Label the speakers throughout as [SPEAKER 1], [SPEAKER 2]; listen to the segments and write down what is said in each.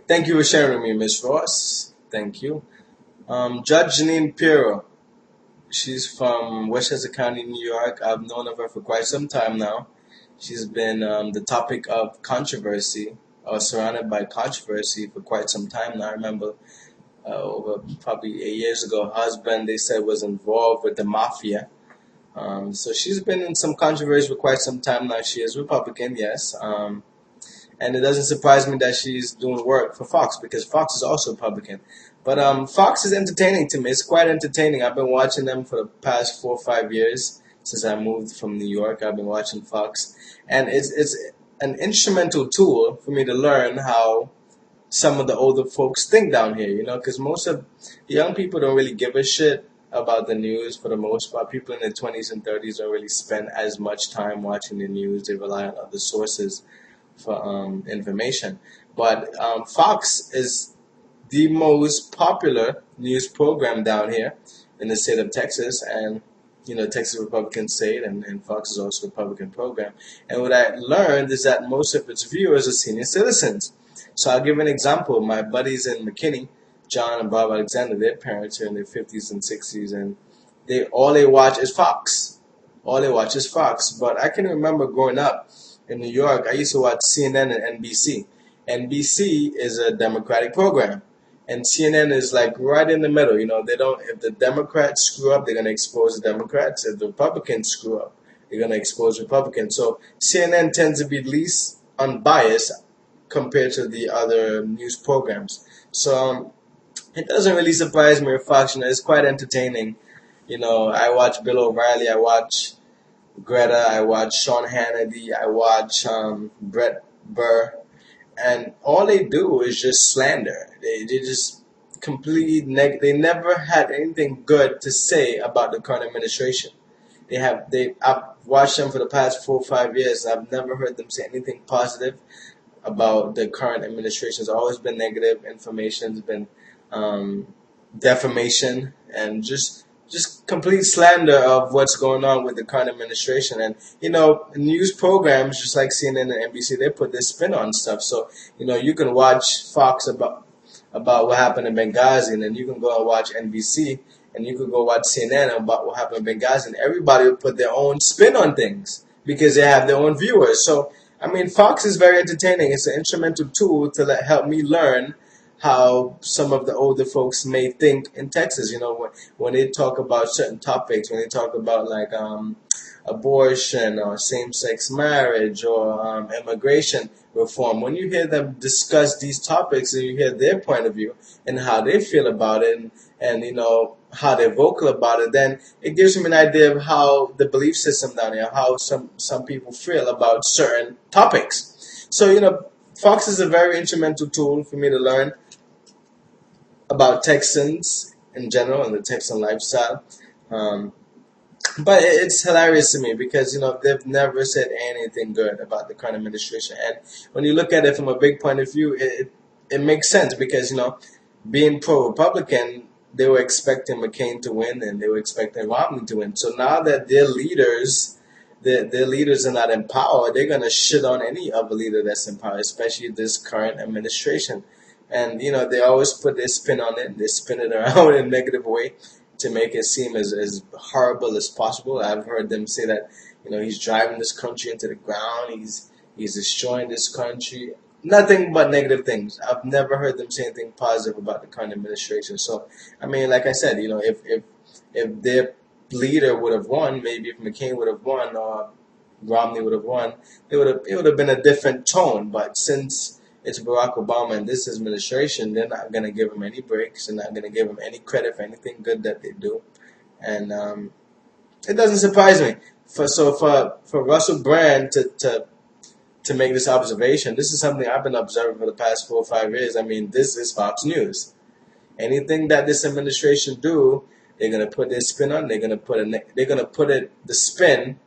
[SPEAKER 1] Thank you for sharing with me, Miss Ross. Thank you. Judge Janine Pirro. She's from Westchester County, New York. I've known of her for quite some time now. She's been the topic of controversy or surrounded by controversy for quite some time now. I remember over probably 8 years ago, her husband, they said, was involved with the mafia. So she's been in some controversy for quite some time now. She is Republican, yes. And it doesn't surprise me that she's doing work for Fox because Fox is also Republican. But Fox is entertaining to me. It's quite entertaining. I've been watching them for the past 4 or 5 years since I moved from New York. I've been watching Fox, and it's an instrumental tool for me to learn how some of the older folks think down here. Because most of the young people don't really give a shit about the news for the most part. People in their 20s and 30s don't really spend as much time watching the news. They rely on other sources for information. But Fox is the most popular news program down here in the state of Texas, and Texas Republican state, and Fox is also a Republican program. And what I learned is that most of its viewers are senior citizens. So I'll give an example. My buddies in McKinney, John and Bob Alexander, their parents are in their 50s and 60s, and all they watch is Fox. All they watch is Fox. But I can remember growing up in New York, I used to watch CNN and NBC. NBC is a Democratic program, and CNN is like right in the middle. They don't. If the Democrats screw up, they're gonna expose the Democrats. If the Republicans screw up, they're gonna expose Republicans. So CNN tends to be least unbiased compared to the other news programs. So it doesn't really surprise me with Fox. It's quite entertaining. I watch Bill O'Reilly. I watch Greta, I watch Sean Hannity, I watch Brett Burr, and all they do is just slander. They just completely they never had anything good to say about the current administration. I've watched them for the past 4 or 5 years. I've never heard them say anything positive about the current administration. It's always been negative. Information's been defamation and just complete slander of what's going on with the current administration. And news programs just like CNN and NBC, they put their spin on stuff. So you can watch Fox about what happened in Benghazi, and then you can go and watch NBC, and you can go watch CNN about what happened in Benghazi, and everybody will put their own spin on things because they have their own viewers. So Fox is very entertaining. It's an instrumental tool to help me learn how some of the older folks may think in Texas. When they talk about certain topics, when they talk about like abortion or same-sex marriage or immigration reform, when you hear them discuss these topics and you hear their point of view and how they feel about it, and how they're vocal about it, then it gives me an idea of how the belief system down here, how some people feel about certain topics. So Fox is a very instrumental tool for me to learn about Texans in general and the Texan lifestyle. But it's hilarious to me because they've never said anything good about the current administration. And when you look at it from a big point of view, it makes sense because being pro-Republican, they were expecting McCain to win and they were expecting Romney to win. So now that their leaders are not in power, they're gonna shit on any other leader that's in power, especially this current administration. And they always put their spin on it. They spin it around in a negative way to make it seem as horrible as possible. I've heard them say that he's driving this country into the ground. He's destroying this country. Nothing but negative things. I've never heard them say anything positive about the current administration. So like I said, if their leader would have won, maybe if McCain would have won or Romney would have won, it would have been a different tone. But since it's Barack Obama and this administration, they're not going to give him any breaks. They're not going to give him any credit for anything good that they do. And it doesn't surprise me. For Russell Brand to make this observation, this is something I've been observing for the past 4 or 5 years. This is Fox News. Anything that this administration do, they're going to put their spin on. They're going to put the spin,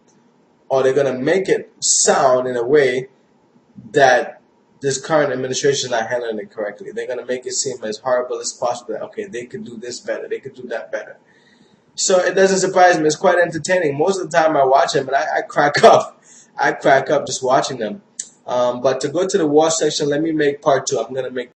[SPEAKER 1] or they're going to make it sound in a way that this current administration is not handling it correctly. They're going to make it seem as horrible as possible. Okay, they could do this better. They could do that better. So it doesn't surprise me. It's quite entertaining. Most of the time I watch them and I crack up. I crack up just watching them. But to go to the war section, let me make part two. I'm going to make